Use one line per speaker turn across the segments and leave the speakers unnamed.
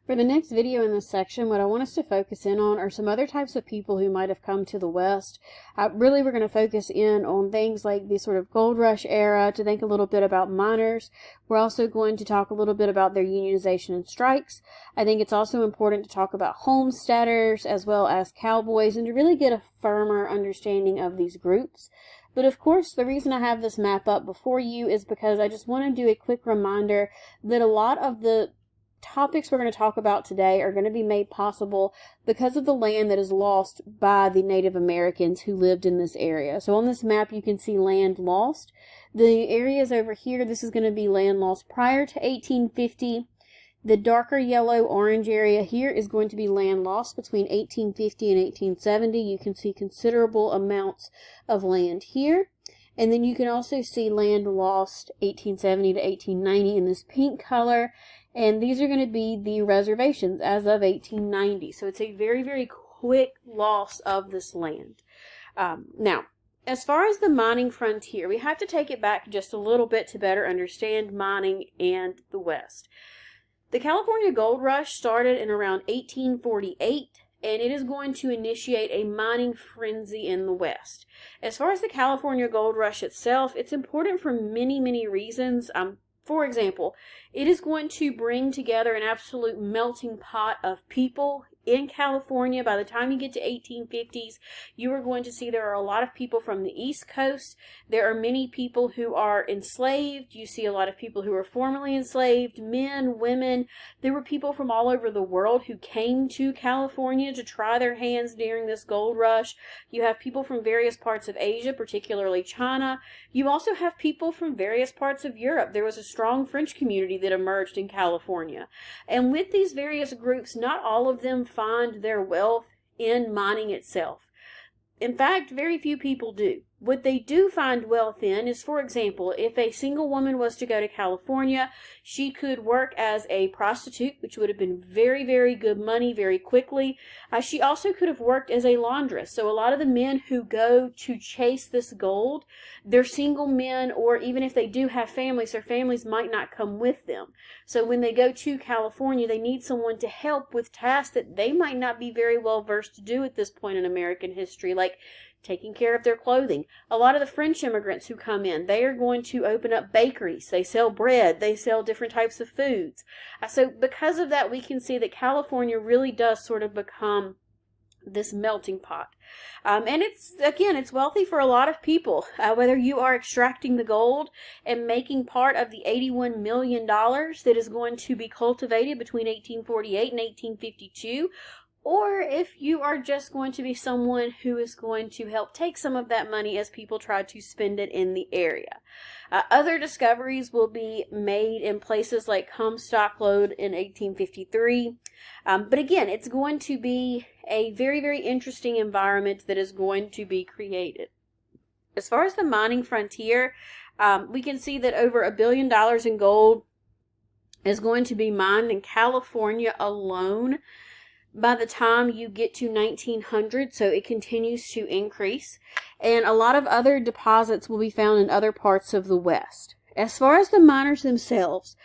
For the next video in this section, what I want us to focus in on are some other types of people who might have come to the West. Really, we're going to focus in on things like the sort of gold rush era, to think a little bit about miners. We're also going to talk a little bit about their unionization and strikes. I think it's also important to talk about homesteaders as well as cowboys, and to really get a firmer understanding of these groups. But of course, the reason I have this map up before you is because I just want to do a quick reminder that a lot of the topics we're going to talk about today are going to be made possible because of the land that is lost by the Native Americans who lived in this area. So on this map you can see land lost. The areas over here, this is going to be land lost prior to 1850. The darker yellow orange area here is going to be land lost between 1850 and 1870. You can see considerable amounts of land here. And then you can also see land lost 1870 to 1890 in this pink color. And these are going to be the reservations as of 1890. So it's a very, very quick loss of this land. Now, as far as the mining frontier, we have to take it back just a little bit to better understand mining and the West. The California Gold Rush started in around 1848. And it is going to initiate a mining frenzy in the West. As far as the California Gold Rush itself, it's important for many, many reasons. For example, it is going to bring together an absolute melting pot of people in California. By the time you get to 1850s, you are going to see there are a lot of people from the East Coast. There are many people who are enslaved. You see a lot of people who are formerly enslaved, men, women. There were people from all over the world who came to California to try their hands during this gold rush. You have people from various parts of Asia, particularly China. You also have people from various parts of Europe. There was a strong French community that emerged in California. And with these various groups, not all of them find their wealth in mining itself. In fact, very few people do. What they do find wealth in is, for example, if a single woman was to go to California, she could work as a prostitute, which would have been very, very good money very quickly. She also could have worked as a laundress. So a lot of the men who go to chase this gold, they're single men, or even if they do have families, their families might not come with them. So when they go to California, they need someone to help with tasks that they might not be very well versed to do at this point in American history, like taking care of their clothing. A lot of the French immigrants who come in, they are going to open up bakeries. They sell bread. They sell different types of foods. So because of that, we can see that California really does sort of become this melting pot. And it's wealthy for a lot of people. Whether you are extracting the gold and making part of the $81 million that is going to be cultivated between 1848 and 1852, or if you are just going to be someone who is going to help take some of that money as people try to spend it in the area. Other discoveries will be made in places like Comstock Lode in 1853. But again, it's going to be a very, very interesting environment that is going to be created. As far as the mining frontier, we can see that over $1 billion in gold is going to be mined in California alone by the time you get to 1900, so it continues to increase. And a lot of other deposits will be found in other parts of the West. As far as the miners themselves,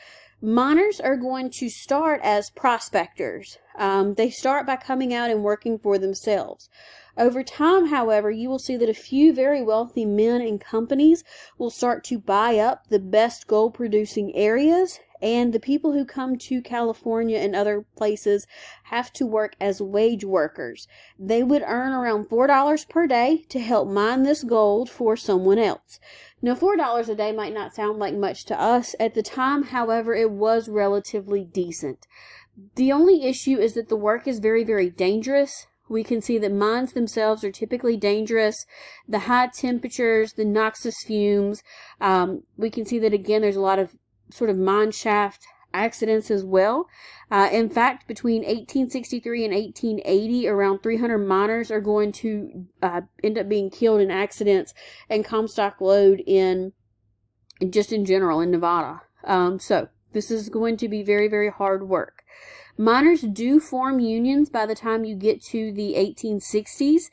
miners are going to start as prospectors. They start by coming out and working for themselves. Over time, however, you will see that a few very wealthy men and companies will start to buy up the best gold producing areas, and the people who come to California and other places have to work as wage workers. They would earn around $4 per day to help mine this gold for someone else. Now, $4 a day might not sound like much to us. At the time, however, it was relatively decent. The only issue is that the work is very, very dangerous. We can see that mines themselves are typically dangerous. The high temperatures, the noxious fumes. We can see that, again, there's a lot of sort of mine shaft accidents as well. In fact, between 1863 and 1880, around 300 miners are going to end up being killed in accidents and Comstock Lode in general in Nevada. So this is going to be very, very hard work. Miners do form unions by the time you get to the 1860s.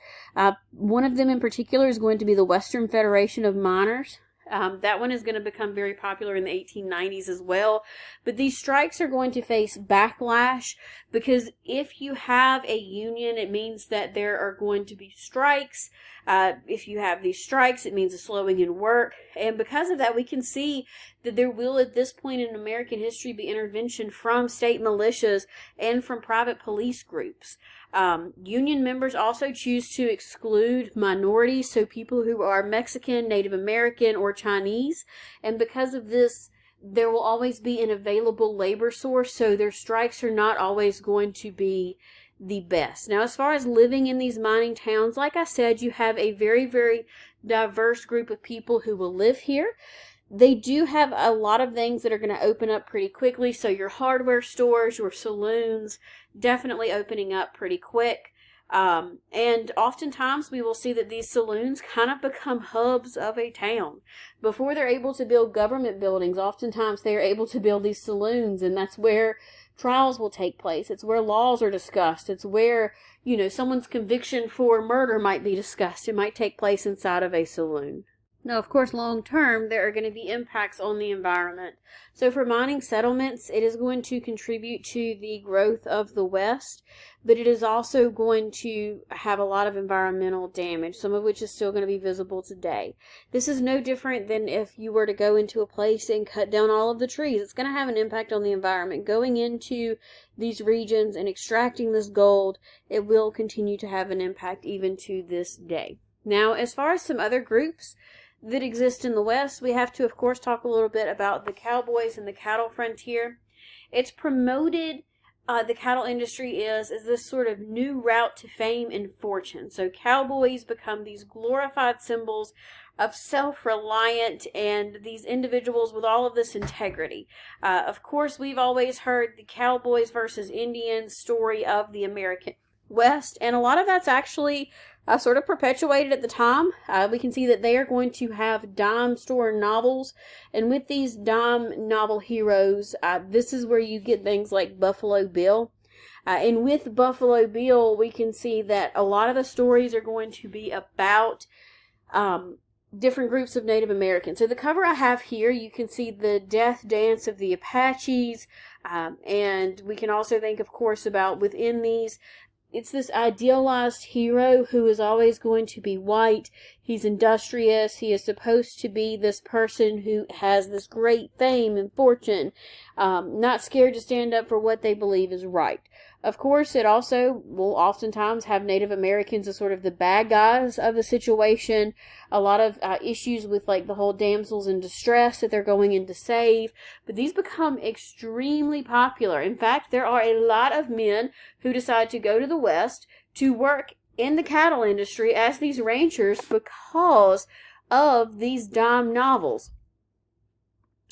One of them in particular is going to be the Western Federation of Miners. That one is going to become very popular in the 1890s as well. But these strikes are going to face backlash because if you have a union, it means that there are going to be strikes. If you have these strikes, it means a slowing in work. And because of that, we can see that there will, at this point in American history, be intervention from state militias and from private police groups. Union members also choose to exclude minorities, so people who are Mexican, Native American, or Chinese. And because of this, there will always be an available labor source, so their strikes are not always going to be the best. Now, as far as living in these mining towns, like I said, you have a very, very diverse group of people who will live here. They do have a lot of things that are going to open up pretty quickly. So your hardware stores, your saloons, definitely opening up pretty quick. And oftentimes we will see that these saloons kind of become hubs of a town. Before they're able to build government buildings, oftentimes they are able to build these saloons, and that's where trials will take place. It's where laws are discussed. It's where, someone's conviction for murder might be discussed. It might take place inside of a saloon. Now, of course, long term, there are going to be impacts on the environment. So for mining settlements, it is going to contribute to the growth of the West, but it is also going to have a lot of environmental damage, some of which is still going to be visible today. This is no different than if you were to go into a place and cut down all of the trees. It's going to have an impact on the environment. Going into these regions and extracting this gold, it will continue to have an impact even to this day. Now, as far as some other groups that exist in the West, we have to, of course, talk a little bit about the Cowboys and the cattle frontier. It's promoted, the cattle industry is this sort of new route to fame and fortune. So cowboys become these glorified symbols of self-reliant and these individuals with all of this integrity. Of course, we've always heard the Cowboys versus Indians story of the American West, and a lot of that's actually sort of perpetuated at the time. We can see that they are going to have dime store novels, and with these dime novel heroes, this is where you get things like Buffalo Bill. And with Buffalo Bill, we can see that a lot of the stories are going to be about different groups of Native Americans. So the cover I have here, you can see the death dance of the Apaches, and we can also think, of course, about within these, it's this idealized hero who is always going to be white. He's industrious. He is supposed to be this person who has this great fame and fortune, not scared to stand up for what they believe is right. Of course, it also will oftentimes have Native Americans as sort of the bad guys of the situation. A lot of issues with like the whole damsels in distress that they're going in to save. But these become extremely popular. In fact, there are a lot of men who decide to go to the West to work in the cattle industry as these ranchers because of these dime novels.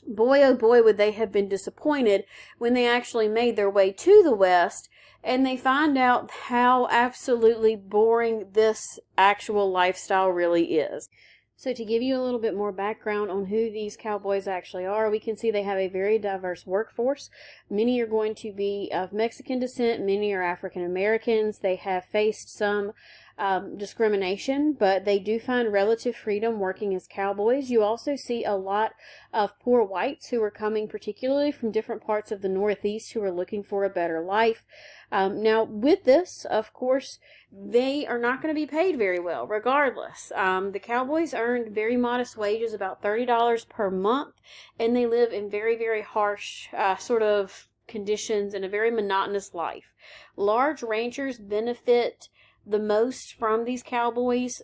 Boy, oh boy, would they have been disappointed when they actually made their way to the West and they find out how absolutely boring this actual lifestyle really is. So to give you a little bit more background on who these cowboys actually are, we can see they have a very diverse workforce. Many are going to be of Mexican descent, many are African Americans. They have faced some discrimination, but they do find relative freedom working as cowboys. You also see a lot of poor whites who are coming particularly from different parts of the Northeast who are looking for a better life. Now, with this, of course, they are not going to be paid very well, regardless. The cowboys earned very modest wages, about $30 per month, and they live in very, very harsh sort of conditions and a very monotonous life. Large ranchers benefit the most from these cowboys,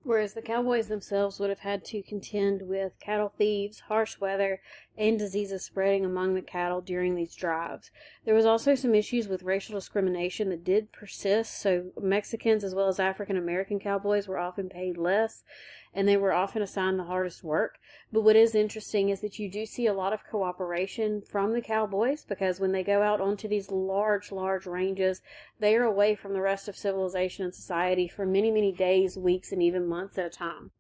whereas the cowboys themselves would have had to contend with cattle thieves, harsh weather, and diseases spreading among the cattle during these drives. There was also some issues with racial discrimination that did persist, so Mexicans as well as African American cowboys were often paid less, and they were often assigned the hardest work. But what is interesting is that you do see a lot of cooperation from the cowboys, because when they go out onto these large ranges, they are away from the rest of civilization and society for many, many days, weeks, and even months at a time.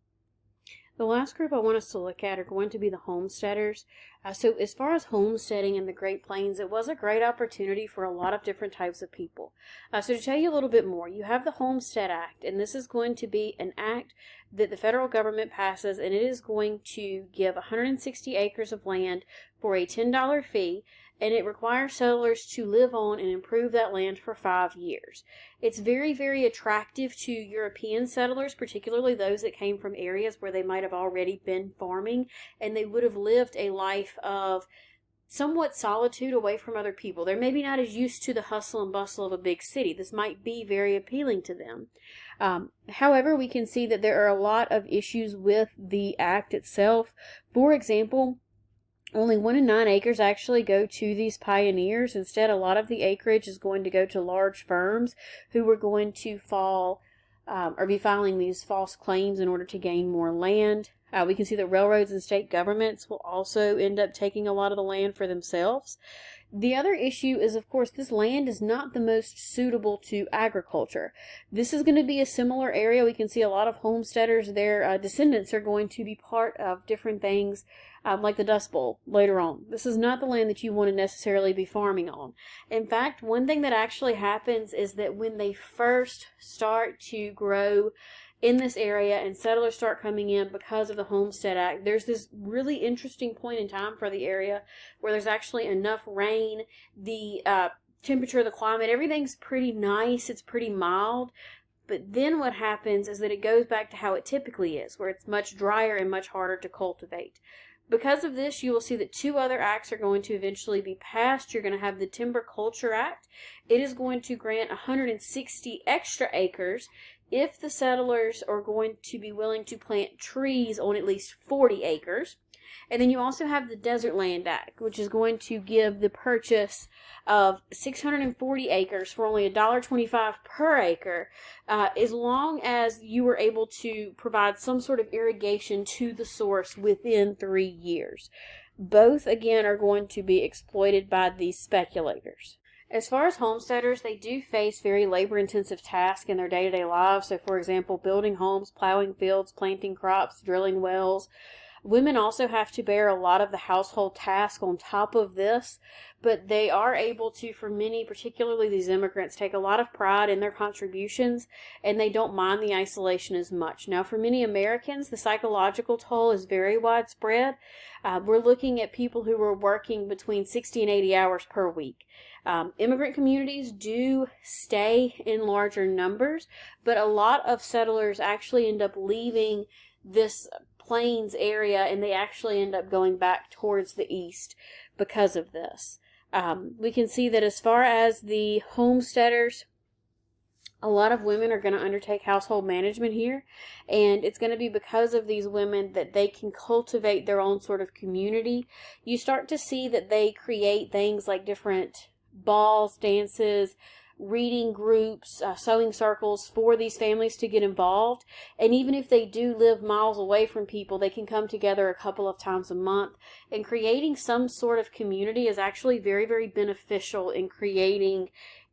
The last group I want us to look at are going to be the homesteaders. So as far as homesteading in the Great Plains, it was a great opportunity for a lot of different types of people. So to tell you a little bit more, you have the Homestead Act, and this is going to be an act that the federal government passes, and it is going to give 160 acres of land for a $10 fee, and it requires settlers to live on and improve that land for 5 years. It's very, very attractive to European settlers, particularly those that came from areas where they might have already been farming, and they would have lived a life of somewhat solitude away from other people. They're maybe not as used to the hustle and bustle of a big city. This might be very appealing to them. However, we can see that there are a lot of issues with the act itself. For example, only 1 in 9 acres actually go to these pioneers. Instead, a lot of the acreage is going to go to large firms who are going to be filing these false claims in order to gain more land. We can see that railroads and state governments will also end up taking a lot of the land for themselves. The other issue is, of course, this land is not the most suitable to agriculture. This is going to be a similar area. We can see a lot of homesteaders, their descendants are going to be part of different things like the Dust Bowl later on. This is not the land that you want to necessarily be farming on. In fact, one thing that actually happens is that when they first start to grow in this area and settlers start coming in because of the Homestead Act, there's this really interesting point in time for the area where there's actually enough rain, the temperature, the climate, everything's pretty nice, it's pretty mild. But then what happens is that it goes back to how it typically is, where it's much drier and much harder to cultivate. Because of this, you will see that 2 other acts are going to eventually be passed. You're going to have the Timber Culture Act. It is going to grant 160 extra acres if the settlers are going to be willing to plant trees on at least 40 acres. And then you also have the Desert Land Act, which is going to give the purchase of 640 acres for only $1.25 per acre, as long as you were able to provide some sort of irrigation to the source within 3 years. Both, again, are going to be exploited by these speculators. As far as homesteaders, they do face very labor-intensive tasks in their day-to-day lives. So, for example, building homes, plowing fields, planting crops, drilling wells. Women also have to bear a lot of the household tasks on top of this, but they are able to, for many, particularly these immigrants, take a lot of pride in their contributions, and they don't mind the isolation as much. Now, for many Americans, the psychological toll is very widespread. We're looking at people who are working between 60 and 80 hours per week. Immigrant communities do stay in larger numbers, but a lot of settlers actually end up leaving this plains area, and they actually end up going back towards the east because of this. We can see that as far as the homesteaders, a lot of women are going to undertake household management here, and it's going to be because of these women that they can cultivate their own sort of community. You start to see that they create things like different balls, dances, reading groups, sewing circles for these families to get involved. And even if they do live miles away from people, they can come together a couple of times a month. And creating some sort of community is actually very, very beneficial in creating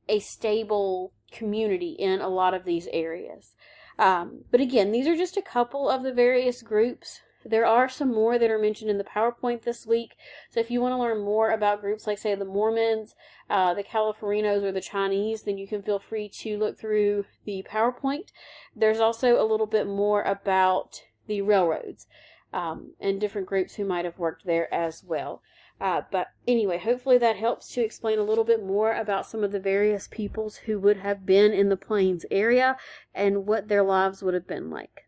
a stable community in a lot of these areas. But again, these are just a couple of the various groups. There are some more that are mentioned in the PowerPoint this week. So if you want to learn more about groups like, say, the Mormons, the Califorinos, or the Chinese, then you can feel free to look through the PowerPoint. There's also a little bit more about the railroads and different groups who might have worked there as well. But anyway, hopefully that helps to explain a little bit more about some of the various peoples who would have been in the Plains area and what their lives would have been like.